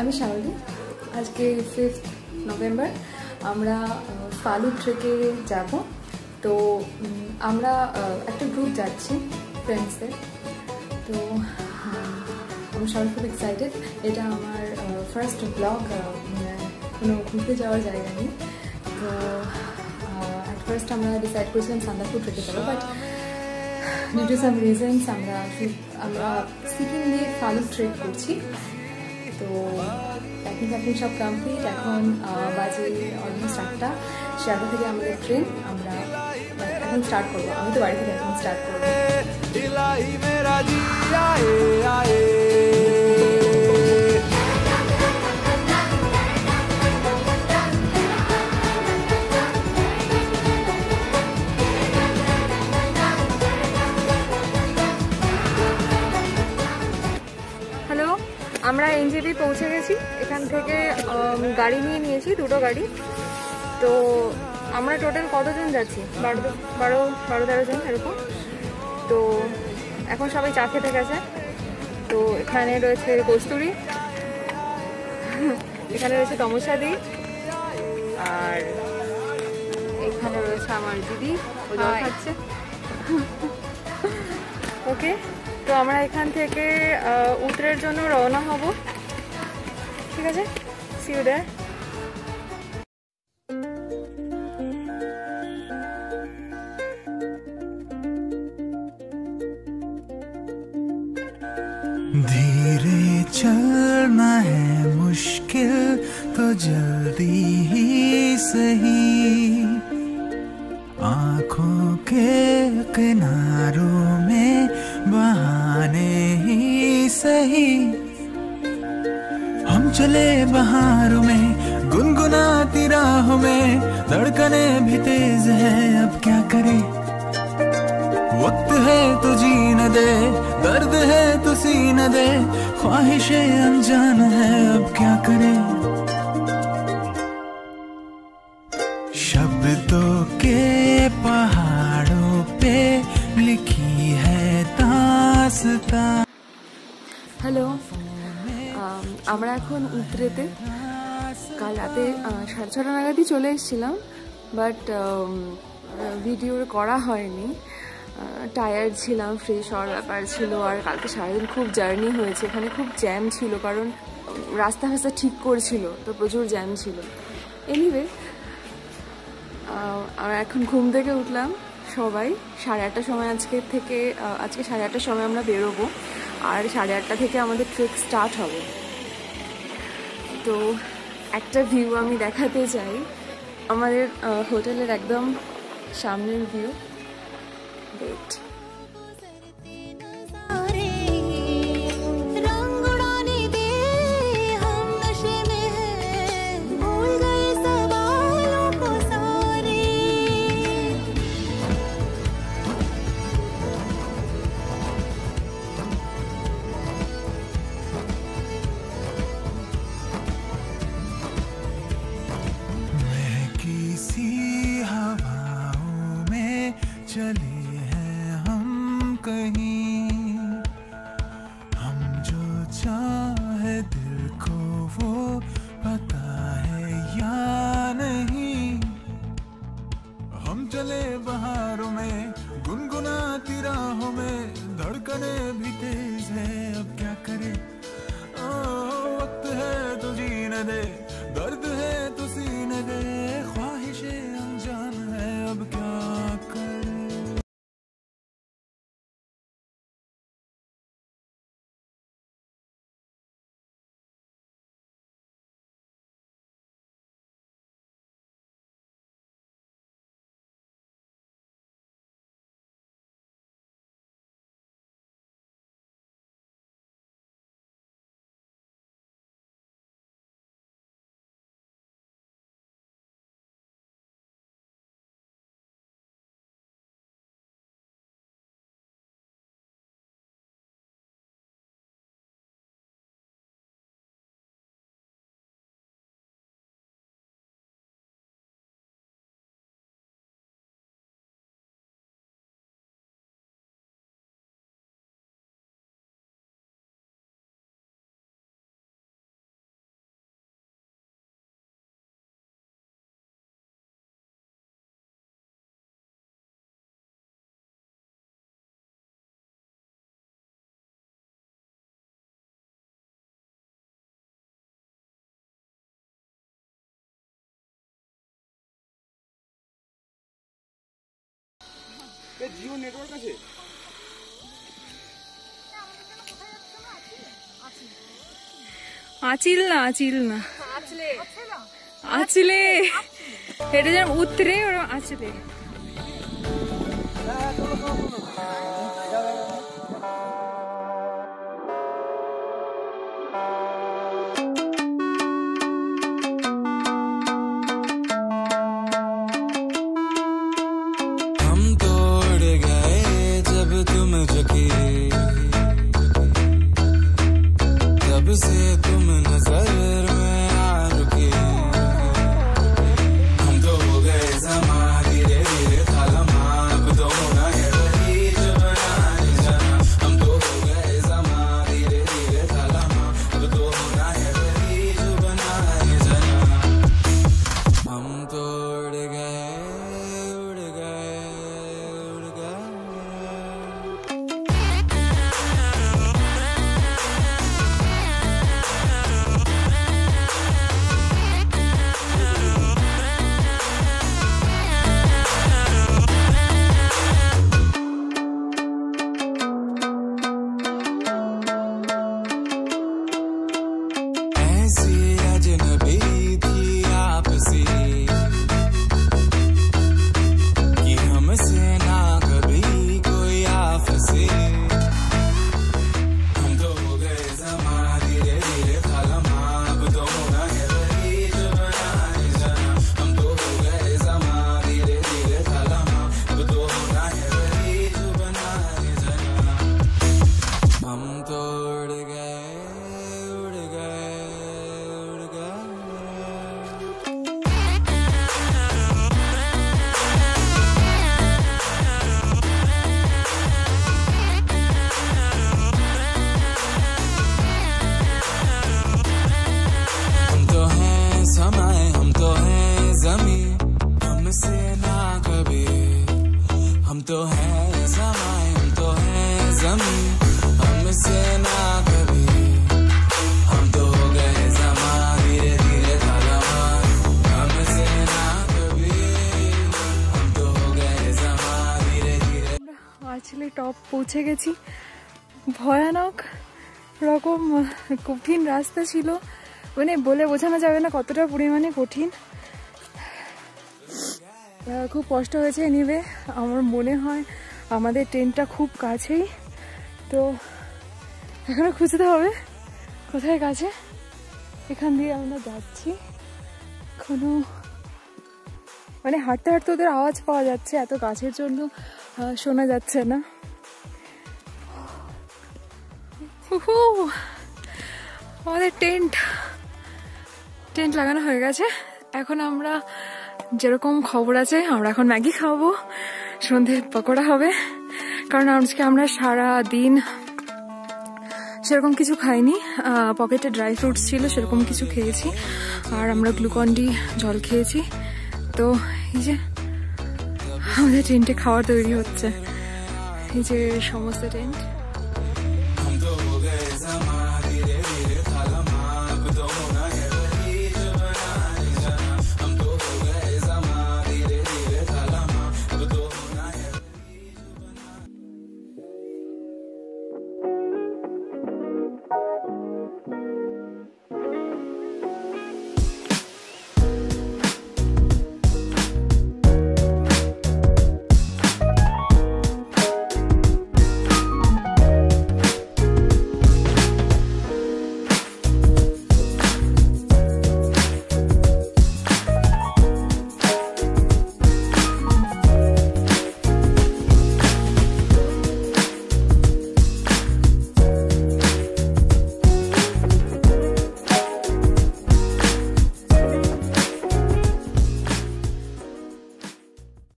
আমি শাওলি। আজকে 5th November আমরা ফালু ট্রেকে যাব। তো আমরা একটা গ্রুপ যাচ্ছি ফ্রেন্ডসদের। তো আমি সবাই খুব এক্সাইটেড। এটা আমার ফার্স্ট ব্লগ কোনো ঘুরতে যাওয়ার জায়গা নেই। তো অ্যাট ফার্স্ট আমরা ডিসাইড করেছিলাম সান্দাকফু ট্রেকে যাবো, but due to some reasons আমরা সিকিম দিয়ে ফালু ট্রেক করছি। তো প্যাকিং সব কমপ্লিট। এখন বাজে অলমোস্ট 8টা। 8টা থেকে আমাদের ট্রেন। আমরা এখন স্টার্ট করবো। আমি তো বাড়ি থেকে এখন স্টার্ট করবো। হ্যালো, আমরা এনজেপি পৌঁছে গেছি। এখান থেকে গাড়ি নিয়ে নিয়েছি, দুটো গাড়ি। তো আমরা টোটাল কতজন যাচ্ছি? 12-13 জন এরকম। তো এখন সবাই চা খেতে গেছে। তো এখানে রয়েছে কস্তুরি, এখানে রয়েছে তমসাদি, আর এখানে রয়েছে আমার দিদি, ও জল খাচ্ছে। ওকে, তো আমরা এখান থেকে উত্তরের জন্য রওনা হব। ঠিক আছে, সি ইউ দেয়ার। धीरे चलना है मुश्किल तो जल्दी ही सही, आँखों के किनारों में बहाने ही सही। हम चले बहारों में गुनगुनाती राहों में, धड़कने भी तेज है अब क्या करें। वक्त है तो जीने दे, दर्द है तो सीने दे, ख्वाहिशें अनजान है अब क्या करें। शब्दों के पहाड़ों पे लिखी है दास्तां। হ্যালো, আমরা এখন উত্তরেতে। কাল রাতে 6:30 নাগাদই চলে এসেছিলাম, বাট ভিডিও করা হয়নি। টায়ার্ড ছিলাম, ফ্রেশ হওয়ার ব্যাপার ছিল। আর কালকে সারাদিন খুব জার্নি হয়েছে, এখানে খুব জ্যাম ছিল, কারণ রাস্তা ঠিক করছিল, তো প্রচুর জ্যাম ছিল। এনিওয়ে, আমরা এখন ঘুম থেকে উঠলাম সবাই 8:30 সময়। আজকে 8:30 সময় আমরা বেরোবো, আর 8:30 থেকে আমাদের ট্রেক স্টার্ট হবে। তো একটা ভিউ আমি দেখাতে চাই, আমাদের হোটেলের একদম সামনের ভিউ। Wait. चले हैं हम कहीं, हम जो चाहे दिल को वो पता है या नहीं। हम चले बहारों में गुनगुनाती राहों में, धड़कने भी तेज है अब क्या करें। वक्त है तो जीने दे, दर्द है तो सीने दे, ख्वाहिशें अनजान है अब क्या करें। জিও নেটওয়ার্ক আছে? আচিল না আচলে এটা যেন উত্তরে ওরা আচলে। আচলে টপ পৌঁছে গেছি। ভয়ানক রকম কঠিন রাস্তা ছিল, মানে বলে বোঝানো যাবে না কতটা পরিমাণে কঠিন। খুব কষ্ট হয়েছে নিবে। আমার মনে হয় আমাদের ট্রেনটা খুব কাছেই, তো এখনো খুঁজতে হবে কোথায় কাছে। এখান দিয়ে আমরা যাচ্ছি, এখনো মানে হাঁটতে হাঁটতে ওদের আওয়াজ পাওয়া যাচ্ছে, এত গাছের জন্য শোনা যাচ্ছে না। আমাদের টেন্ট লাগানো হয়ে গেছে। এখন আমরা যেরকম খবর আছে আমরা এখন ম্যাগি খাওয়াবো, সন্ধে পকোড়া হবে, কারণ আজকে আমরা সারা দিন সেরকম কিছু খাইনি। পকেটে ড্রাই ফ্রুটস ছিল, সেরকম কিছু খেয়েছি, আর আমরা গ্লুকন-ডি জল খেয়েছি। তো এই যে আমাদের টেন্টে খাওয়ার তৈরি হচ্ছে, এই যে সমস্ত টেন্ট।